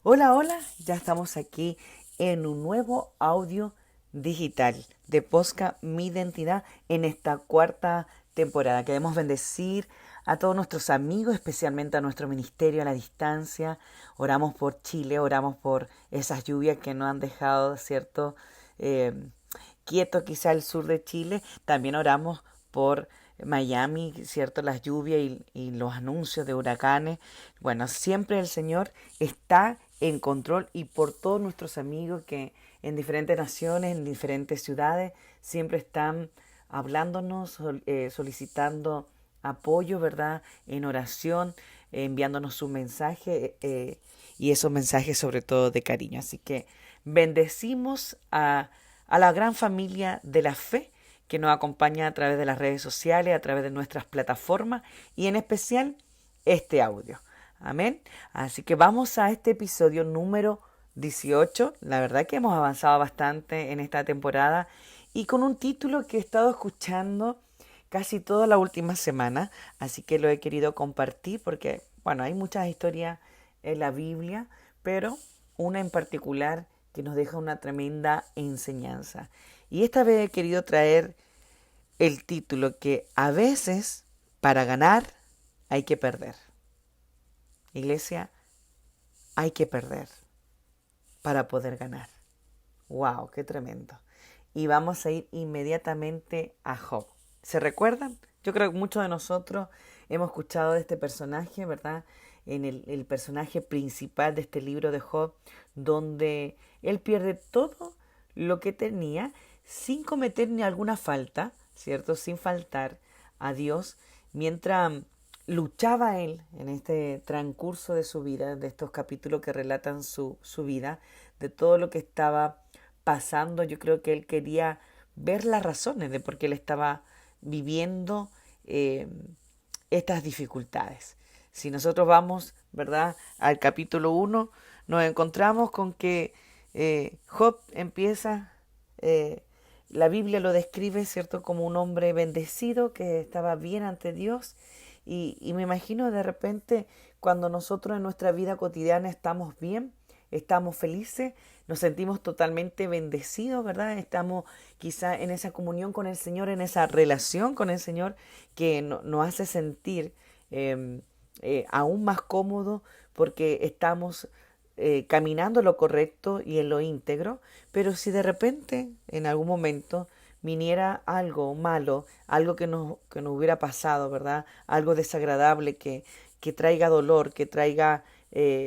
Hola, hola, ya estamos aquí en un nuevo audio digital de Posca Mi Identidad en esta cuarta temporada. Queremos bendecir a todos nuestros amigos, especialmente a nuestro ministerio a la distancia. Oramos por Chile, oramos por esas lluvias que no han dejado, ¿cierto? Eh, Quieto quizá el sur de Chile. También oramos por Miami, ¿cierto? Las lluvias y los anuncios de huracanes. Bueno, siempre el Señor está en control y por todos nuestros amigos que en diferentes naciones, en diferentes ciudades, siempre están hablándonos, solicitando apoyo, ¿verdad? En oración, enviándonos su mensaje y esos mensajes sobre todo de cariño. Así que bendecimos a la gran familia de la fe que nos acompaña a través de las redes sociales, a través de nuestras plataformas y en especial este audio. Amén. Así que vamos a este episodio número 18. La verdad que hemos avanzado bastante en esta temporada y con un título que he estado escuchando casi toda la última semana, así que lo he querido compartir porque, bueno, hay muchas historias en la Biblia, pero una en particular que nos deja una tremenda enseñanza. Y esta vez he querido traer el título que a veces para ganar hay que perder. Iglesia, hay que perder para poder ganar. ¡Wow! ¡Qué tremendo! Y vamos a ir inmediatamente a Job. ¿Se recuerdan? Yo creo que muchos de nosotros hemos escuchado de este personaje, ¿verdad? En el personaje principal de este libro de Job, donde él pierde todo lo que tenía sin cometer ni alguna falta, ¿cierto? Sin faltar a Dios, mientras luchaba él en este transcurso de su vida, de estos capítulos que relatan su vida, de todo lo que estaba pasando. Yo creo que él quería ver las razones de por qué él estaba viviendo eh, estas dificultades. Si nosotros vamos, ¿verdad?, al capítulo 1, nos encontramos con que Job empieza, eh, la Biblia lo describe, ¿cierto?, como un hombre bendecido que estaba bien ante Dios. Y me imagino de repente cuando nosotros en nuestra vida cotidiana estamos bien, estamos felices, nos sentimos totalmente bendecidos, ¿verdad? Estamos quizá en esa comunión con el Señor, en esa relación con el Señor que nos hace sentir eh, aún más cómodos porque estamos caminando lo correcto y en lo íntegro, pero si de repente en algún momento viniera algo malo, algo que nos hubiera pasado, ¿verdad? Algo desagradable que traiga dolor, que traiga,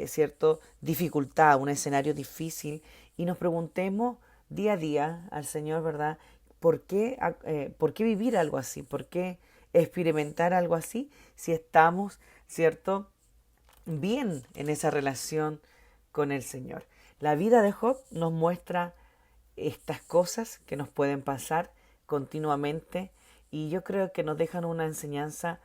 cierto, dificultad, un escenario difícil, y nos preguntemos día a día al Señor, ¿verdad? ¿Por qué vivir algo así? ¿Por qué experimentar algo así si estamos, cierto, bien en esa relación con el Señor? La vida de Job nos muestra estas cosas que nos pueden pasar continuamente y yo creo que nos dejan una enseñanza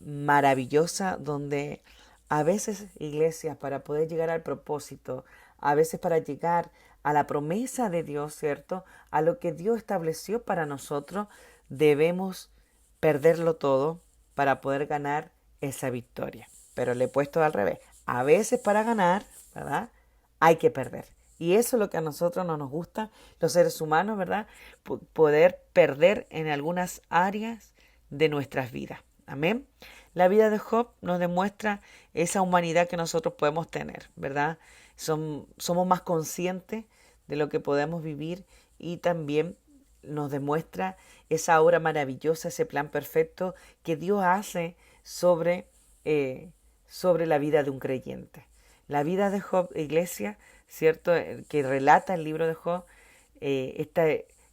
maravillosa donde a veces, iglesias, para poder llegar al propósito, a veces para llegar a la promesa de Dios, ¿cierto? A lo que Dios estableció para nosotros, debemos perderlo todo para poder ganar esa victoria. Pero le he puesto al revés. A veces para ganar, ¿verdad? Hay que perder. Y eso es lo que a nosotros no nos gusta, los seres humanos, ¿verdad? Poder perder en algunas áreas de nuestras vidas. Amén. La vida de Job nos demuestra esa humanidad que nosotros podemos tener, ¿verdad? Somos más conscientes de lo que podemos vivir y también nos demuestra esa obra maravillosa, ese plan perfecto que Dios hace sobre, eh, sobre la vida de un creyente. La vida de Job, iglesia, ¿cierto? Que relata el libro de Job,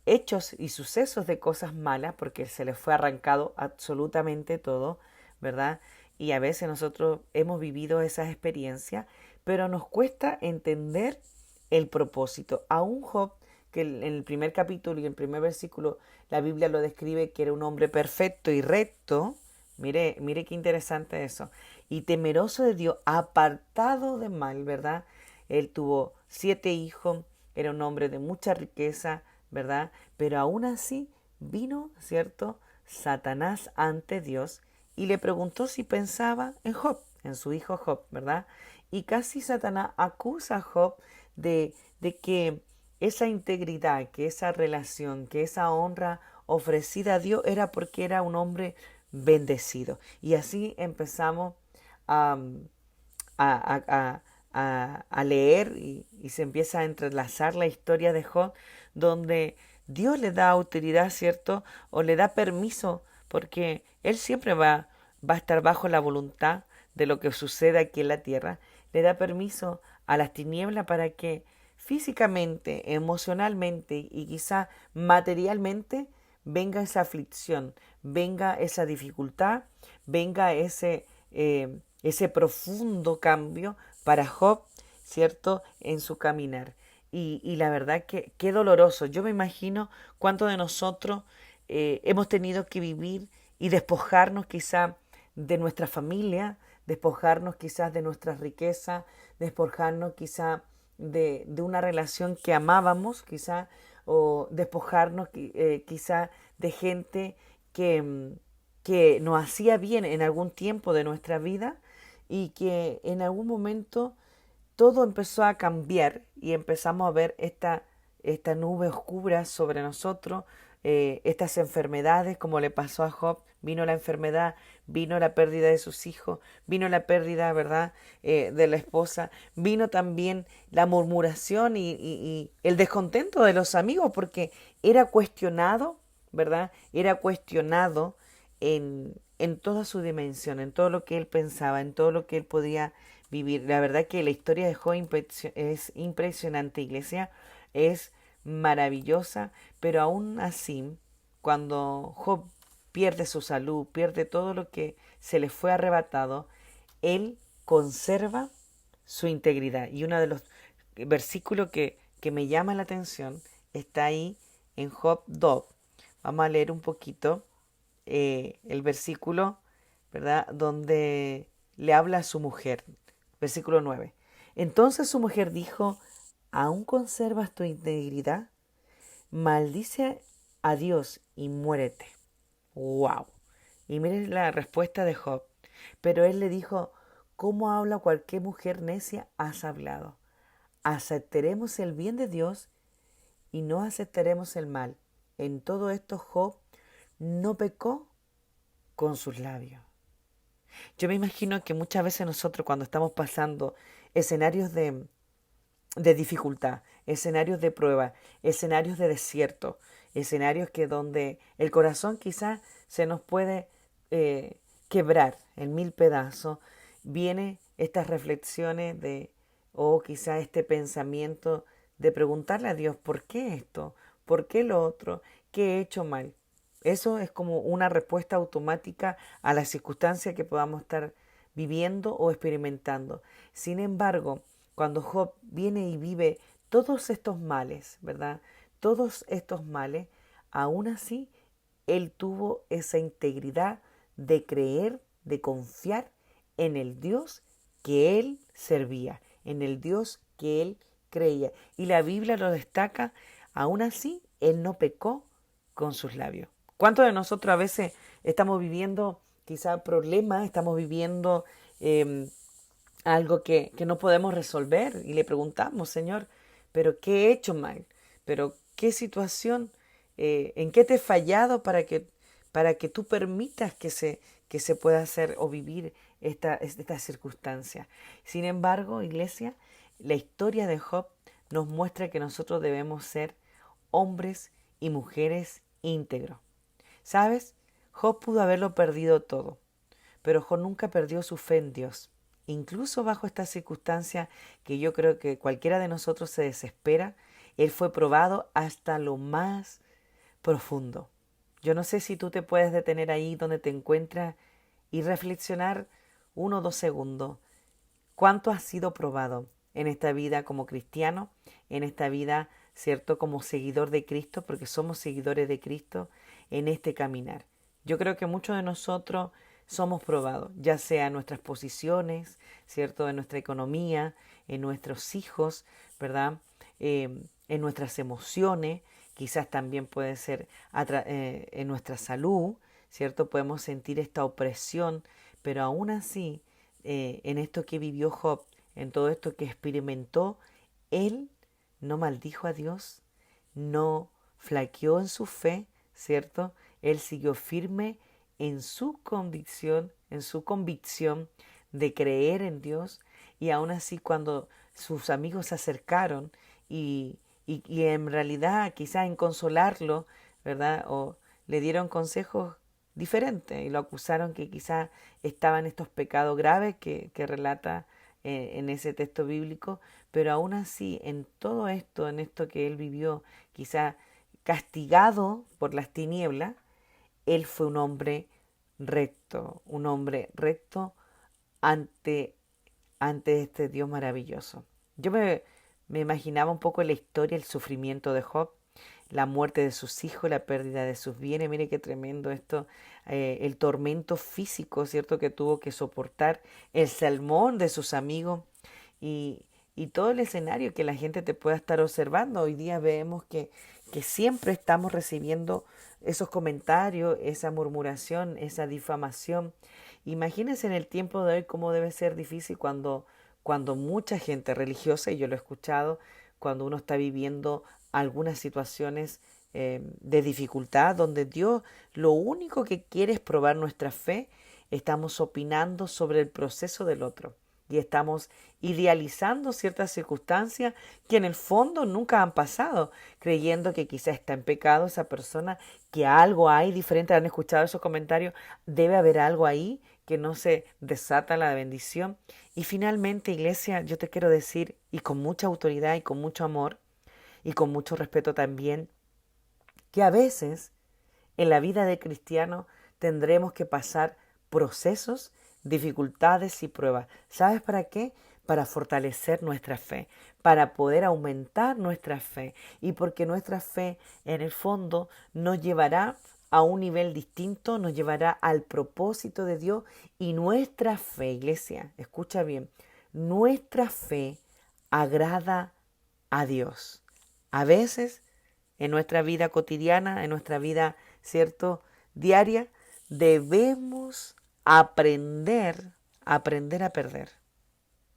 hechos y sucesos de cosas malas, porque se les fue arrancado absolutamente todo, ¿verdad? Y a veces nosotros hemos vivido esas experiencias, pero nos cuesta entender el propósito. Aún Job, que en el primer capítulo y en el primer versículo la Biblia lo describe que era un hombre perfecto y recto, mire qué interesante eso, y temeroso de Dios, apartado de mal, ¿verdad? Él tuvo 7 hijos, era un hombre de mucha riqueza, ¿verdad? Pero aún así vino, ¿cierto?, Satanás ante Dios y le preguntó si pensaba en Job, en su hijo Job, ¿verdad? y casi Satanás acusa a Job de que esa integridad, que esa relación, que esa honra ofrecida a Dios era porque era un hombre bendecido. Y así empezamos a, a leer y se empieza a entrelazar la historia de Job, donde Dios le da autoridad, ¿cierto? O le da permiso, porque Él siempre va a estar bajo la voluntad de lo que sucede aquí en la tierra. Le da permiso a las tinieblas para que físicamente, emocionalmente y quizá materialmente venga esa aflicción, venga esa dificultad, venga ese profundo cambio para Job, ¿cierto?, en su caminar. Y la verdad que qué doloroso. Yo me imagino cuántos de nosotros hemos tenido que vivir y despojarnos quizá de nuestra familia, despojarnos quizás de nuestra riqueza, despojarnos quizá de una relación que amábamos, quizá, o despojarnos quizá de gente que nos hacía bien en algún tiempo de nuestra vida y que en algún momento todo empezó a cambiar y empezamos a ver esta nube oscura sobre nosotros, estas enfermedades, como le pasó a Job. Vino la enfermedad, vino la pérdida de sus hijos, vino la pérdida, ¿verdad?, de la esposa, vino también la murmuración y el descontento de los amigos, porque era cuestionado, ¿verdad? Era cuestionado en toda su dimensión, en todo lo que él pensaba, en todo lo que él podía vivir. La verdad que la historia de Job es impresionante, iglesia, es maravillosa, pero aún así, cuando Job pierde su salud, pierde todo lo que se le fue arrebatado, él conserva su integridad. Y uno de los versículos que me llama la atención está ahí en Job 2. Vamos a leer un poquito el versículo, ¿verdad?, donde le habla a su mujer. Versículo 9. Entonces su mujer dijo, ¿aún conservas tu integridad? Maldice a Dios y muérete. ¡Wow! Y miren la respuesta de Job. Pero él le dijo, ¿cómo habla cualquier mujer necia? Has hablado. Aceptaremos el bien de Dios y no aceptaremos el mal. En todo esto Job no pecó con sus labios. Yo me imagino que muchas veces nosotros cuando estamos pasando escenarios de dificultad, escenarios de prueba, escenarios de desierto, escenarios que donde el corazón quizás se nos puede quebrar en mil pedazos, viene estas reflexiones o quizás este pensamiento de preguntarle a Dios, ¿por qué esto? ¿Por qué lo otro? ¿Qué he hecho mal? Eso es como una respuesta automática a la circunstancia que podamos estar viviendo o experimentando. Sin embargo, cuando Job viene y vive todos estos males, ¿verdad? Todos estos males, aún así, él tuvo esa integridad de creer, de confiar en el Dios que él servía, en el Dios que él creía. Y la Biblia lo destaca, aún así, él no pecó con sus labios. ¿Cuántos de nosotros a veces estamos viviendo quizá problemas, estamos viviendo algo que no podemos resolver y le preguntamos, Señor, pero ¿qué he hecho mal? ¿Pero qué situación? ¿En qué te he fallado para que tú permitas que se pueda hacer o vivir esta circunstancia? Sin embargo, iglesia, la historia de Job nos muestra que nosotros debemos ser hombres y mujeres íntegros. ¿Sabes? Job pudo haberlo perdido todo, pero Job nunca perdió su fe en Dios. Incluso bajo esta circunstancia que yo creo que cualquiera de nosotros se desespera, él fue probado hasta lo más profundo. Yo no sé si tú te puedes detener ahí donde te encuentras y reflexionar 1 o 2 segundos. ¿Cuánto has sido probado en esta vida como cristiano, en esta vida, cierto, como seguidor de Cristo, porque somos seguidores de Cristo en este caminar? Yo creo que muchos de nosotros somos probados, ya sea en nuestras posiciones, cierto, en nuestra economía, en nuestros hijos, ¿verdad? En nuestras emociones, quizás también puede ser en nuestra salud, ¿cierto? Podemos sentir esta opresión, pero aún así, en esto que vivió Job, en todo esto que experimentó, él no maldijo a Dios, no flaqueó en su fe, ¿cierto? Él siguió firme en su convicción de creer en Dios, y aún así cuando sus amigos se acercaron y en realidad quizás en consolarlo, ¿verdad? O le dieron consejos diferentes y lo acusaron que quizás estaba en estos pecados graves que relata en ese texto bíblico, pero aún así en todo esto, en esto que él vivió, quizás castigado por las tinieblas, él fue un hombre recto ante, ante este Dios maravilloso. Me imaginaba un poco la historia, el sufrimiento de Job, la muerte de sus hijos, la pérdida de sus bienes. Mire qué tremendo esto, el tormento físico, ¿cierto?, que tuvo que soportar, el sermón de sus amigos y, y todo el escenario que la gente te pueda estar observando. Hoy día vemos que siempre estamos recibiendo esos comentarios, esa murmuración, esa difamación. Imagínense en el tiempo de hoy cómo debe ser difícil cuando mucha gente religiosa, y yo lo he escuchado, cuando uno está viviendo algunas situaciones de dificultad, donde Dios lo único que quiere es probar nuestra fe, estamos opinando sobre el proceso del otro y estamos idealizando ciertas circunstancias que en el fondo nunca han pasado, creyendo que quizás está en pecado esa persona, que algo hay diferente. Han escuchado esos comentarios, debe haber algo ahí que no se desata la bendición. Y finalmente, iglesia, yo te quiero decir, y con mucha autoridad y con mucho amor y con mucho respeto también, que a veces en la vida de cristiano tendremos que pasar procesos, dificultades y pruebas. ¿Sabes para qué? Para fortalecer nuestra fe, para poder aumentar nuestra fe, y porque nuestra fe en el fondo nos llevará a un nivel distinto, nos llevará al propósito de Dios. Y nuestra fe, iglesia, escucha bien, nuestra fe agrada a Dios. A veces en nuestra vida cotidiana, en nuestra vida, ¿cierto?, diaria, debemos aprender a perder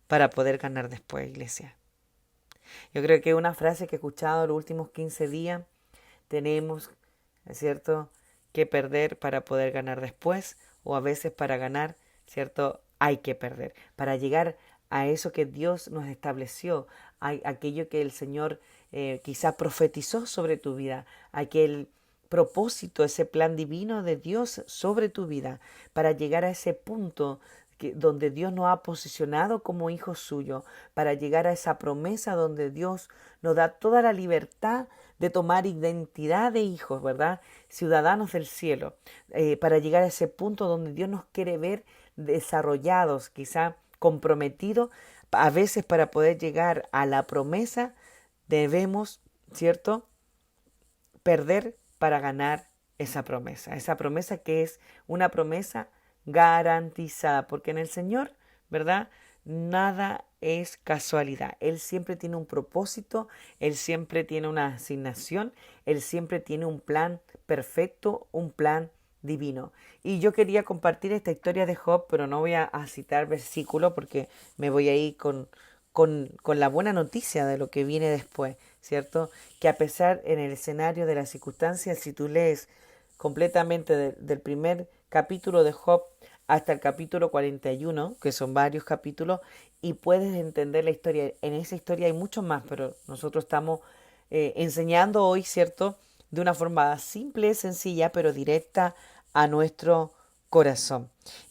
para poder ganar después, iglesia. Yo creo que una frase que he escuchado los últimos 15 días, tenemos, ¿cierto?, que perder para poder ganar después, o a veces para ganar, ¿cierto?, hay que perder. Para llegar a eso que Dios nos estableció, a aquello que el Señor quizá profetizó sobre tu vida, aquel propósito, ese plan divino de Dios sobre tu vida, para llegar a ese punto donde Dios nos ha posicionado como hijos suyos, para llegar a esa promesa donde Dios nos da toda la libertad de tomar identidad de hijos, ¿verdad?, ciudadanos del cielo, para llegar a ese punto donde Dios nos quiere ver desarrollados, quizá comprometidos. A veces para poder llegar a la promesa debemos, ¿cierto?, perder para ganar esa promesa que es una promesa garantizada, porque en el Señor, ¿verdad?, nada es casualidad. Él siempre tiene un propósito, Él siempre tiene una asignación, Él siempre tiene un plan perfecto, un plan divino. Y yo quería compartir esta historia de Job, pero no voy a citar versículos porque me voy a ir con la buena noticia de lo que viene después, ¿cierto? Que a pesar en el escenario de las circunstancias, si tú lees completamente del primer capítulo de Job hasta el capítulo 41, que son varios capítulos, y puedes entender la historia. En esa historia hay mucho más, pero nosotros estamos enseñando hoy, ¿cierto?, de una forma simple, sencilla, pero directa a nuestro corazón.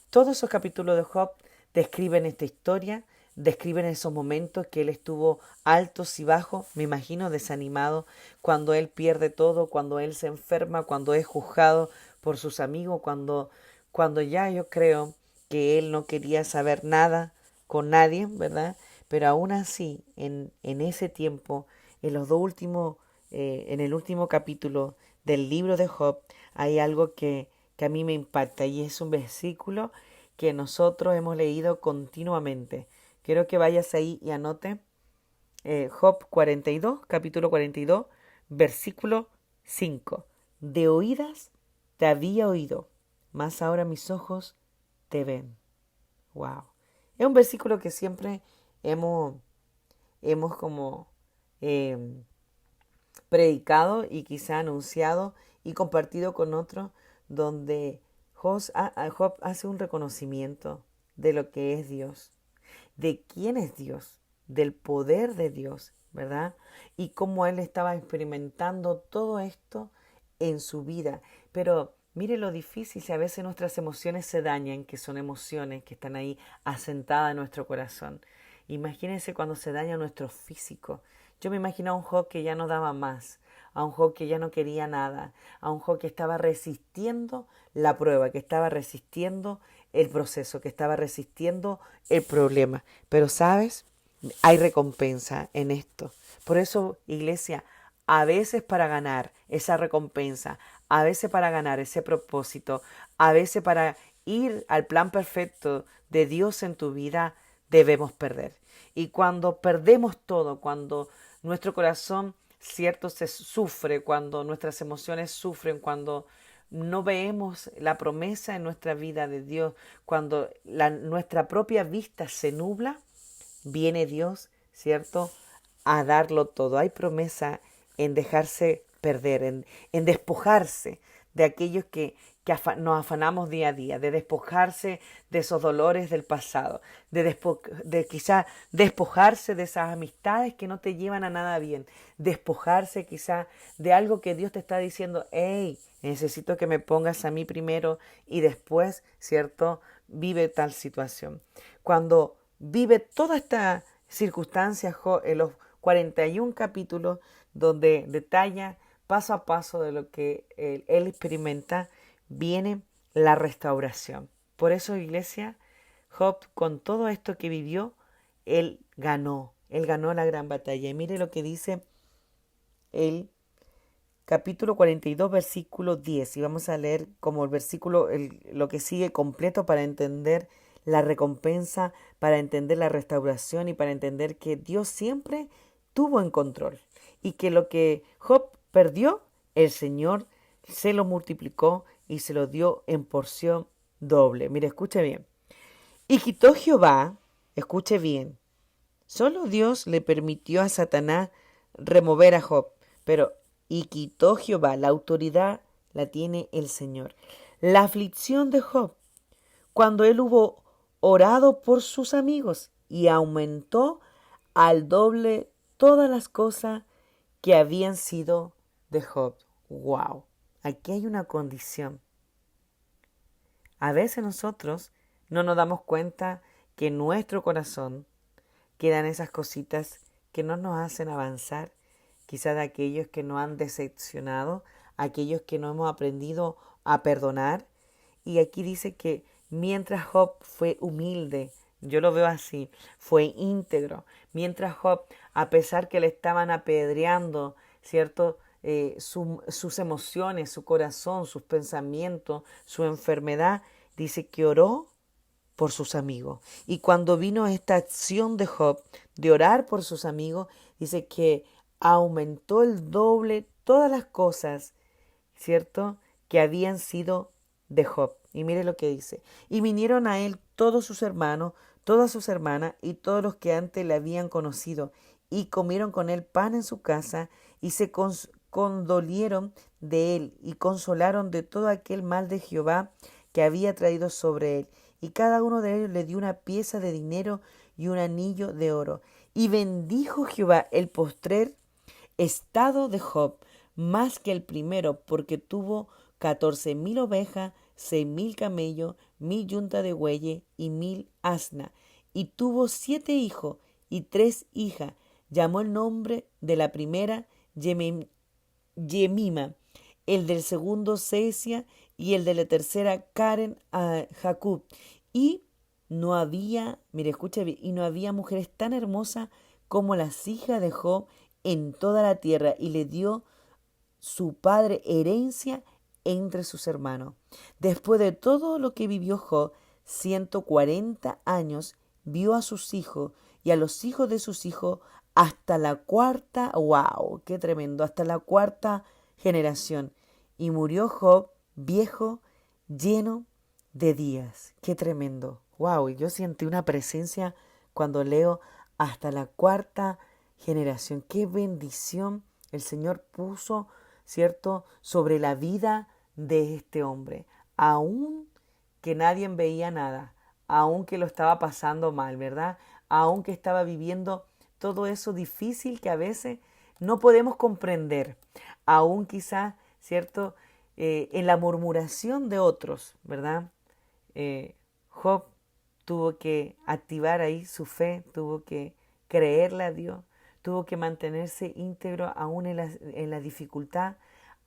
Todos esos capítulos de Job describen esta historia, describen esos momentos que él estuvo altos y bajos, me imagino desanimado, cuando él pierde todo, cuando él se enferma, cuando es juzgado por sus amigos, cuando ya yo creo que él no quería saber nada con nadie, ¿verdad? Pero aún así, en ese tiempo, en los dos últimos, en el último capítulo del libro de Job, hay algo que a mí me impacta, y es un versículo que nosotros hemos leído continuamente. Quiero que vayas ahí y anote Job 42, capítulo 42, versículo 5. De oídas te había oído, mas ahora mis ojos te ven. Wow. Es un versículo que siempre hemos, hemos como eh, predicado y quizá anunciado y compartido con otros, donde Job hace un reconocimiento de lo que es Dios, de quién es Dios, del poder de Dios, ¿verdad? Y cómo él estaba experimentando todo esto en su vida. Pero mire lo difícil, si a veces nuestras emociones se dañan, que son emociones que están ahí asentadas en nuestro corazón. Imagínense cuando se daña nuestro físico. Yo me imagino a un Job que ya no daba más, a un Job que ya no quería nada, a un Job que estaba resistiendo la prueba, que estaba resistiendo el proceso, que estaba resistiendo el problema. Pero sabes, hay recompensa en esto. Por eso, iglesia, a veces para ganar esa recompensa, a veces para ganar ese propósito, a veces para ir al plan perfecto de Dios en tu vida, debemos perder. Y cuando perdemos todo, cuando nuestro corazón, cierto, se sufre, cuando nuestras emociones sufren, cuando no vemos la promesa en nuestra vida de Dios, cuando nuestra propia vista se nubla, viene Dios, ¿cierto?, a darlo todo. Hay promesa en dejarse perder, en despojarse de aquellos que nos afanamos día a día, de despojarse de esos dolores del pasado, de quizá despojarse de esas amistades que no te llevan a nada bien, despojarse quizá de algo que Dios te está diciendo, hey, necesito que me pongas a mí primero y después, ¿cierto?, vive tal situación. Cuando vive toda esta circunstancia en los 41 capítulos donde detalla paso a paso de lo que él experimenta, viene la restauración. Por eso, iglesia, Job, con todo esto que vivió, él ganó la gran batalla. Y mire lo que dice el capítulo 42, versículo 10. Y vamos a leer como el versículo, lo que sigue completo para entender la recompensa, para entender la restauración y para entender que Dios siempre tuvo en control. Y que lo que Job perdió, el Señor se lo multiplicó y se lo dio en porción doble. Mire, escuche bien. Y quitó Jehová, escuche bien, solo Dios le permitió a Satanás remover a Job, pero y quitó Jehová, la autoridad la tiene el Señor. La aflicción de Job, cuando él hubo orado por sus amigos y aumentó al doble todas las cosas que habían sido de Job. Wow, aquí hay una condición. A veces nosotros no nos damos cuenta que en nuestro corazón quedan esas cositas que no nos hacen avanzar, quizás de aquellos que nos han decepcionado, aquellos que no hemos aprendido a perdonar. Y aquí dice que mientras Job fue humilde, yo lo veo así, fue íntegro, mientras Job, a pesar que le estaban apedreando, ¿cierto?, sus emociones, su corazón, sus pensamientos, su enfermedad, dice que oró por sus amigos. Y cuando vino esta acción de Job de orar por sus amigos, dice que aumentó el doble todas las cosas, ¿cierto?, que habían sido de Job. Y mire lo que dice. Y vinieron a él todos sus hermanos, todas sus hermanas y todos los que antes le habían conocido, y comieron con él pan en su casa, y se condolieron de él, y consolaron de todo aquel mal de Jehová que había traído sobre él. Y cada uno de ellos le dio una pieza de dinero y un anillo de oro. Y bendijo Jehová el postrer estado de Job más que el primero, porque tuvo 14,000 ovejas, 6,000 camellos, 1,000 yuntas de bueyes y 1,000 asnas. Y tuvo 7 hijos y 3 hijas. Llamó el nombre de la primera Yemima, el del segundo Cesia y el de la tercera Karen a Jacob. Y no había, mire, escucha bien, y no había mujeres tan hermosas como las hijas de Job en toda la tierra, y le dio su padre herencia entre sus hermanos. Después de todo lo que vivió Job, 140 años, vio a sus hijos y a los hijos de sus hijos hasta la cuarta, wow, qué tremendo, hasta la cuarta generación. Y murió Job viejo, lleno de días. Qué tremendo. Wow, y yo sentí una presencia cuando leo hasta la cuarta generación. Qué bendición el Señor puso, ¿cierto?, sobre la vida de este hombre. Aún que nadie veía nada, aún que lo estaba pasando mal, ¿verdad? Aún que estaba viviendo todo eso difícil que a veces no podemos comprender, aún quizás, ¿cierto?, en la murmuración de otros, ¿verdad? Job tuvo que activar ahí su fe, tuvo que creerle a Dios, tuvo que mantenerse íntegro aún en la dificultad,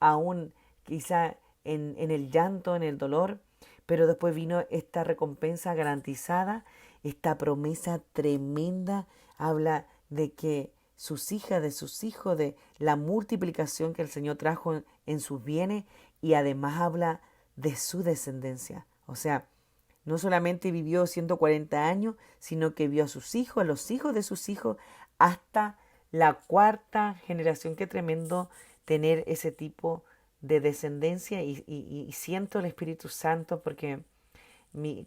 aún quizá en el llanto, en el dolor, pero después vino esta recompensa garantizada, esta promesa tremenda, habla de que sus hijas, de sus hijos, de la multiplicación que el Señor trajo en sus bienes y además habla de su descendencia. O sea, no solamente vivió 140 años, sino que vio a sus hijos, a los hijos de sus hijos, hasta la cuarta generación. Qué tremendo tener ese tipo de descendencia y siento el Espíritu Santo porque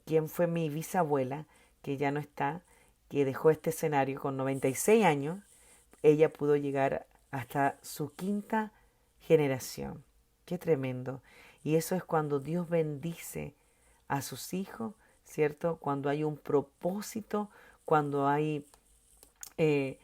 quien fue mi bisabuela, que ya no está, que dejó este escenario con 96 años, ella pudo llegar hasta su quinta generación. Qué tremendo. Y eso es cuando Dios bendice a sus hijos, ¿cierto? Cuando hay un propósito, cuando hay eh,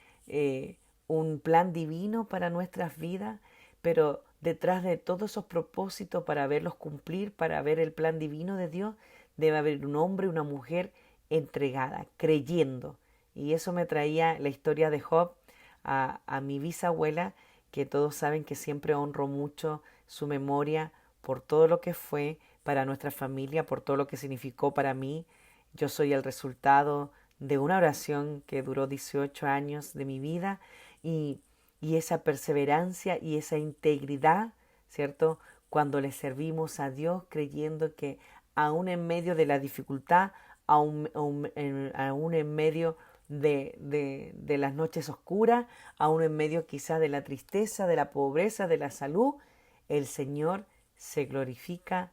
un plan divino para nuestras vidas, pero detrás de todos esos propósitos para verlos cumplir, para ver el plan divino de Dios, debe haber un hombre y una mujer entregada, creyendo. Y eso me traía la historia de Job a mi bisabuela, que todos saben que siempre honro mucho su memoria por todo lo que fue para nuestra familia, por todo lo que significó para mí. Yo soy el resultado de una oración que duró 18 años de mi vida y, y esa perseverancia y esa integridad, ¿cierto? Cuando le servimos a Dios creyendo que aún en medio de la dificultad, aún en medio de las noches oscuras, aún en medio quizá de la tristeza, de la pobreza, de la salud, el Señor se glorifica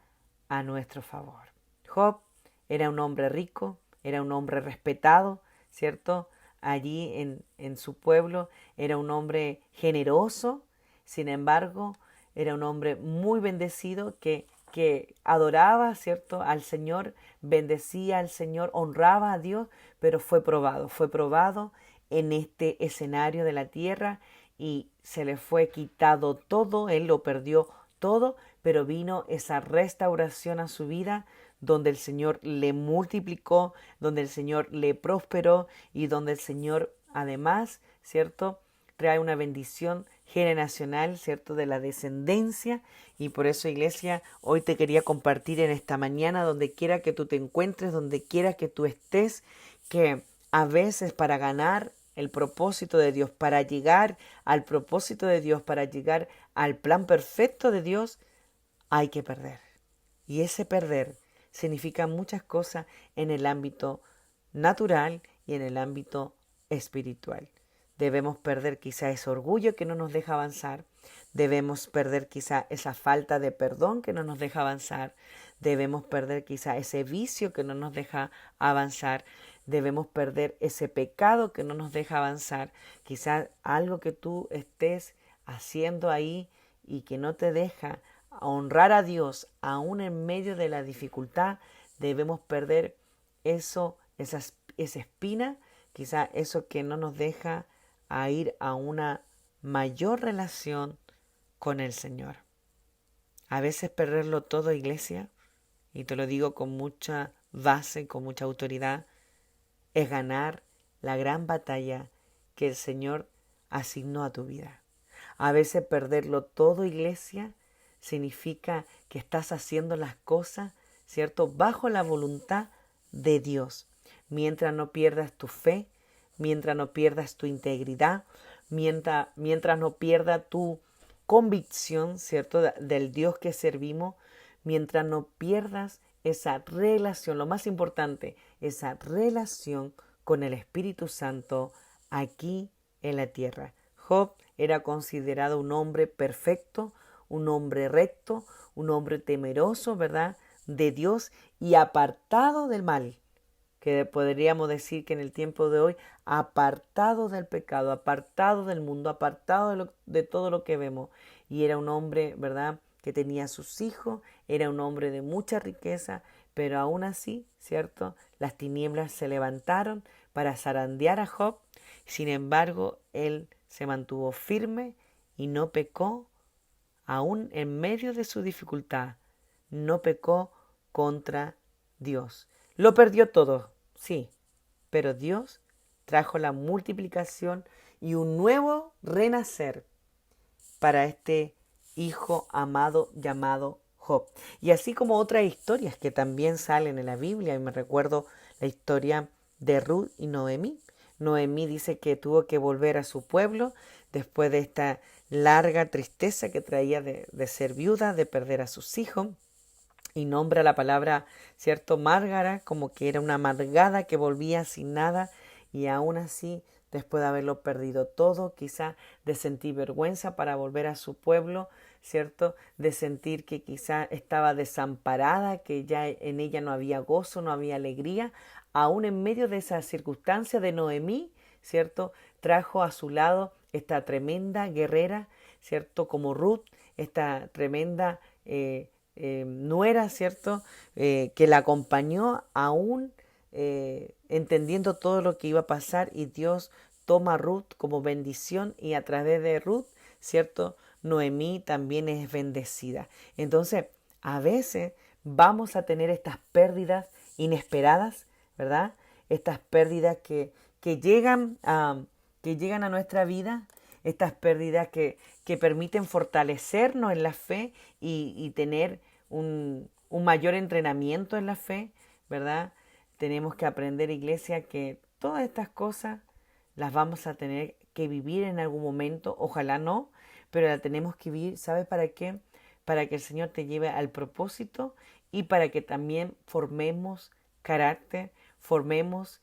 a nuestro favor. Job era un hombre rico, era un hombre respetado, ¿cierto? Allí en su pueblo era un hombre generoso, sin embargo, era un hombre muy bendecido que adoraba, ¿cierto?, al Señor, bendecía al Señor, honraba a Dios, pero fue probado en este escenario de la tierra y se le fue quitado todo, él lo perdió todo, pero vino esa restauración a su vida donde el Señor le multiplicó, donde el Señor le prosperó y donde el Señor además, ¿cierto?, trae una bendición generacional, ¿cierto?, de la descendencia. Y por eso, iglesia, hoy te quería compartir en esta mañana, donde quiera que tú te encuentres, donde quiera que tú estés, que a veces para ganar el propósito de Dios, para llegar al propósito de Dios, para llegar al plan perfecto de Dios, hay que perder. Y ese perder significa muchas cosas en el ámbito natural y en el ámbito espiritual. Debemos perder quizá ese orgullo que no nos deja avanzar. Debemos perder quizá esa falta de perdón que no nos deja avanzar. Debemos perder quizá ese vicio que no nos deja avanzar. Debemos perder ese pecado que no nos deja avanzar. Quizá algo que tú estés haciendo ahí y que no te deja honrar a Dios aún en medio de la dificultad. Debemos perder eso, esa espina, quizá eso que no nos deja a ir a una mayor relación con el Señor. A veces perderlo todo, iglesia, y te lo digo con mucha base, con mucha autoridad, es ganar la gran batalla que el Señor asignó a tu vida. A veces perderlo todo, iglesia, significa que estás haciendo las cosas, ¿cierto?, bajo la voluntad de Dios. Mientras no pierdas tu fe, mientras no pierdas tu integridad, mientras no pierdas tu convicción, ¿cierto?, del Dios que servimos, mientras no pierdas esa relación, lo más importante, esa relación con el Espíritu Santo aquí en la tierra. Job era considerado un hombre perfecto, un hombre recto, un hombre temeroso, ¿verdad?, de Dios y apartado del mal. que podríamos decir que en el tiempo de hoy, apartado del pecado, apartado del mundo, apartado de todo lo que vemos. Y era un hombre, ¿verdad?, que tenía sus hijos, era un hombre de mucha riqueza, pero aún así, ¿cierto?, las tinieblas se levantaron para zarandear a Job. Sin embargo, él se mantuvo firme y no pecó, aún en medio de su dificultad, no pecó contra Dios. Lo perdió todo, sí, pero Dios trajo la multiplicación y un nuevo renacer para este hijo amado llamado Job. Y así como otras historias que también salen en la Biblia, y me recuerdo la historia de Ruth y Noemí. Noemí dice que tuvo que volver a su pueblo después de esta larga tristeza que traía de ser viuda, de perder a sus hijos. Y nombra la palabra, ¿cierto?, Márgara, como que era una amargada que volvía sin nada, y aún así, después de haberlo perdido todo, quizá de sentir vergüenza para volver a su pueblo, ¿cierto?, de sentir que quizá estaba desamparada, que ya en ella no había gozo, no había alegría, aún en medio de esa circunstancia de Noemí, ¿cierto?, trajo a su lado esta tremenda guerrera, ¿cierto?, como Ruth, esta tremenda nuera, ¿cierto?, que la acompañó aún entendiendo todo lo que iba a pasar, y Dios toma a Ruth como bendición, y a través de Ruth, ¿cierto?, Noemí también es bendecida. Entonces, a veces vamos a tener estas pérdidas inesperadas, ¿verdad? Estas pérdidas que llegan a nuestra vida, estas pérdidas que permiten fortalecernos en la fe y tener un mayor entrenamiento en la fe, ¿verdad? Tenemos que aprender, iglesia, que todas estas cosas las vamos a tener que vivir en algún momento, ojalá no, pero la tenemos que vivir, ¿sabes para qué? Para que el Señor te lleve al propósito y para que también formemos carácter, formemos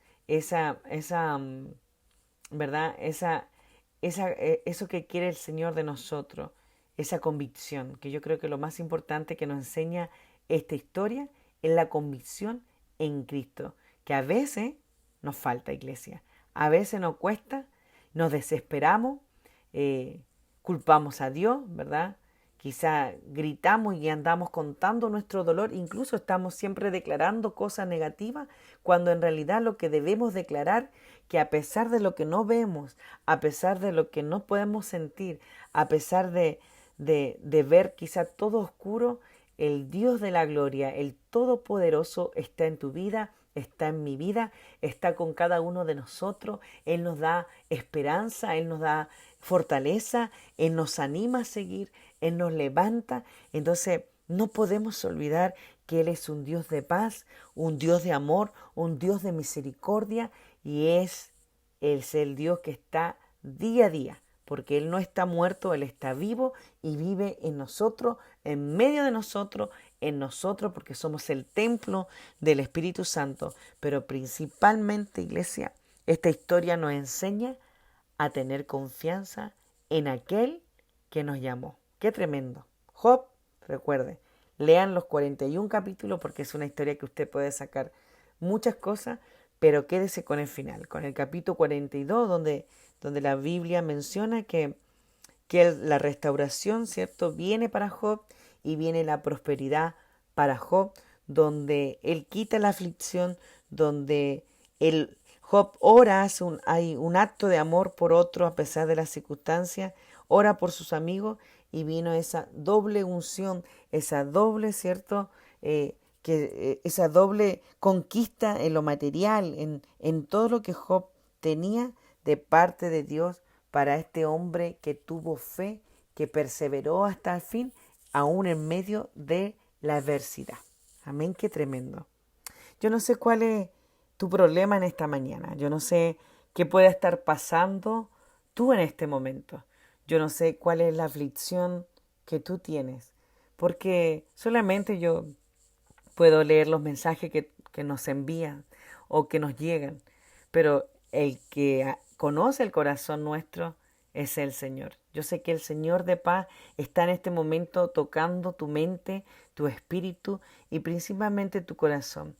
¿verdad? Eso que quiere el Señor de nosotros, esa convicción, que yo creo que lo más importante que nos enseña esta historia es la convicción en Cristo, que a veces nos falta, iglesia, a veces nos cuesta, nos desesperamos, culpamos a Dios, ¿verdad? Quizá gritamos y andamos contando nuestro dolor, incluso estamos siempre declarando cosas negativas, cuando en realidad lo que debemos declarar, que a pesar de lo que no vemos, a pesar de lo que no podemos sentir, a pesar de ver quizá todo oscuro, el Dios de la gloria, el Todopoderoso, está en tu vida, está en mi vida, está con cada uno de nosotros. Él nos da esperanza, Él nos da fortaleza, Él nos anima a seguir, Él nos levanta. Entonces no podemos olvidar que Él es un Dios de paz, un Dios de amor, un Dios de misericordia, y es el Dios que está día a día, porque Él no está muerto, Él está vivo y vive en nosotros, en medio de nosotros, en nosotros, porque somos el templo del Espíritu Santo. Pero principalmente, iglesia, esta historia nos enseña a tener confianza en aquel que nos llamó. ¡Qué tremendo! Job, recuerde, lean los 41 capítulos, porque es una historia que usted puede sacar muchas cosas, pero quédese con el final, con el capítulo 42, donde la Biblia menciona que la restauración, ¿cierto?, viene para Job, y viene la prosperidad para Job, donde él quita la aflicción, donde Job ora, hay un acto de amor por otro a pesar de las circunstancias, ora por sus amigos, y vino esa doble unción, esa doble, ¿cierto?, esa doble conquista en lo material, en todo lo que Job tenía de parte de Dios para este hombre que tuvo fe, que perseveró hasta el fin, aún en medio de la adversidad. Amén, qué tremendo. Yo no sé cuál es tu problema en esta mañana. Yo no sé qué pueda estar pasando tú en este momento. Yo no sé cuál es la aflicción que tú tienes, porque solamente yo puedo leer los mensajes que nos envían o que nos llegan, pero el que conoce el corazón nuestro es el Señor. Yo sé que el Señor de paz está en este momento tocando tu mente, tu espíritu y principalmente tu corazón,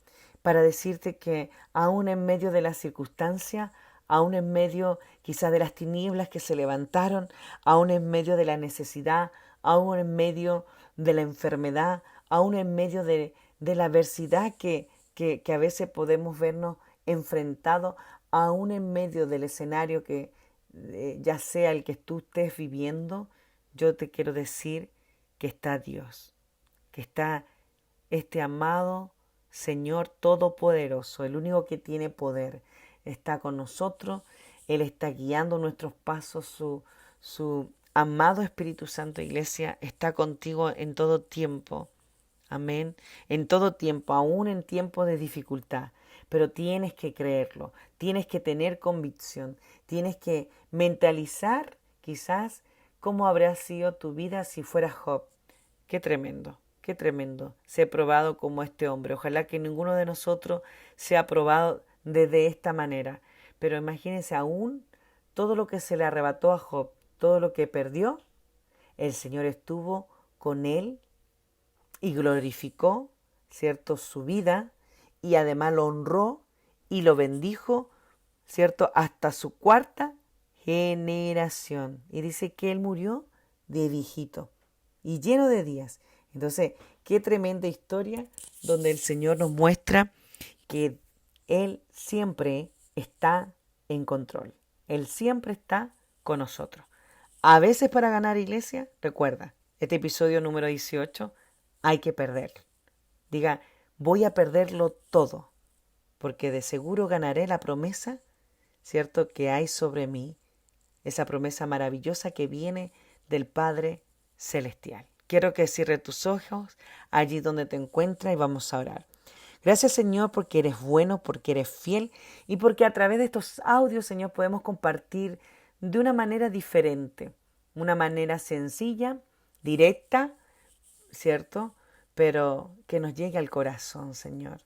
para decirte que aún en medio de la circunstancia, aún en medio quizás de las tinieblas que se levantaron, aún en medio de la necesidad, aún en medio de la enfermedad, aún en medio de la adversidad que a veces podemos vernos enfrentados, aún en medio del escenario que ya sea el que tú estés viviendo, yo te quiero decir que está Dios, que está este amado Señor Todopoderoso, el único que tiene poder, está con nosotros. Él está guiando nuestros pasos. Su amado Espíritu Santo, Iglesia, está contigo en todo tiempo. Amén. En todo tiempo, aún en tiempos de dificultad. Pero tienes que creerlo, tienes que tener convicción, tienes que mentalizar quizás cómo habría sido tu vida si fueras Job. Qué tremendo. Qué tremendo ser probado como este hombre. Ojalá que ninguno de nosotros sea probado de esta manera. Pero imagínense aún todo lo que se le arrebató a Job, todo lo que perdió, el Señor estuvo con él y glorificó, ¿cierto?, su vida, y además lo honró y lo bendijo, ¿cierto?, hasta su cuarta generación. Y dice que él murió de viejito y lleno de días. Entonces, qué tremenda historia donde el Señor nos muestra que Él siempre está en control. Él siempre está con nosotros. A veces para ganar, iglesia, recuerda, este episodio número 18, hay que perderlo. Diga, voy a perderlo todo, porque de seguro ganaré la promesa, ¿cierto?, que hay sobre mí, esa promesa maravillosa que viene del Padre Celestial. Quiero que cierres tus ojos allí donde te encuentras y vamos a orar. Gracias, Señor, porque eres bueno, porque eres fiel y porque a través de estos audios, Señor, podemos compartir de una manera diferente, una manera sencilla, directa, ¿cierto?, pero que nos llegue al corazón, Señor.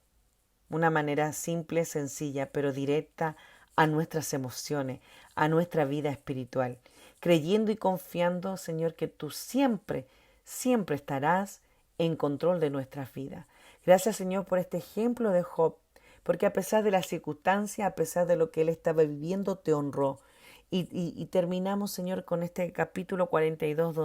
Una manera simple, sencilla, pero directa a nuestras emociones, a nuestra vida espiritual, creyendo y confiando, Señor, que tú siempre estarás en control de nuestras vidas. Gracias, Señor, por este ejemplo de Job, porque a pesar de las circunstancias, a pesar de lo que él estaba viviendo, te honró. Y terminamos, Señor, con este capítulo 42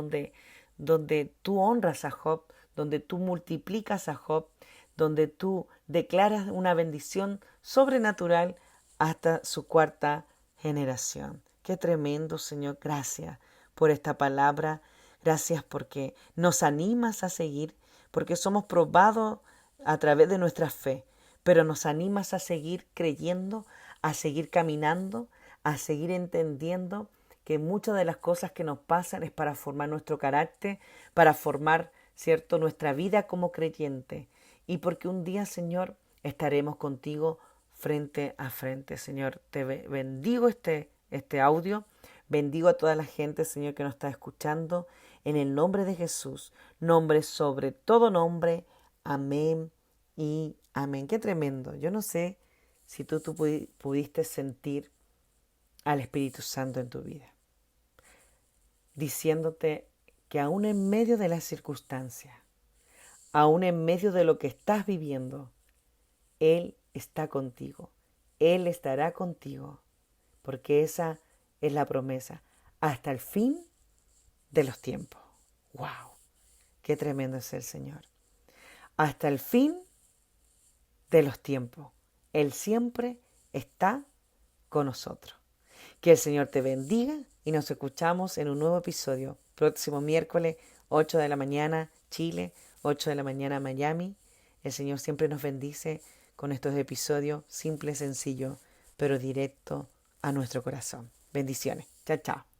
donde tú honras a Job, donde tú multiplicas a Job, donde tú declaras una bendición sobrenatural hasta su cuarta generación. Qué tremendo, Señor. Gracias por esta palabra. Gracias porque nos animas a seguir, porque somos probados a través de nuestra fe, pero nos animas a seguir creyendo, a seguir caminando, a seguir entendiendo que muchas de las cosas que nos pasan es para formar nuestro carácter, para formar, ¿cierto?, nuestra vida como creyente. Y porque un día, Señor, estaremos contigo frente a frente. Señor, te bendigo este audio. Bendigo a toda la gente, Señor, que nos está escuchando. En el nombre de Jesús, nombre sobre todo nombre. Amén y amén. Qué tremendo. Yo no sé si tú pudiste sentir al Espíritu Santo en tu vida, diciéndote que aún en medio de las circunstancias, aún en medio de lo que estás viviendo, Él está contigo. Él estará contigo, porque esa es la promesa, hasta el fin de los tiempos. ¡Wow! ¡Qué tremendo es el Señor! Hasta el fin de los tiempos. Él siempre está con nosotros. Que el Señor te bendiga y nos escuchamos en un nuevo episodio. Próximo miércoles, 8 de la mañana, Chile, 8 de la mañana, Miami. El Señor siempre nos bendice con estos episodios simples, sencillos, pero directo a nuestro corazón. Bendiciones. Chao, chao.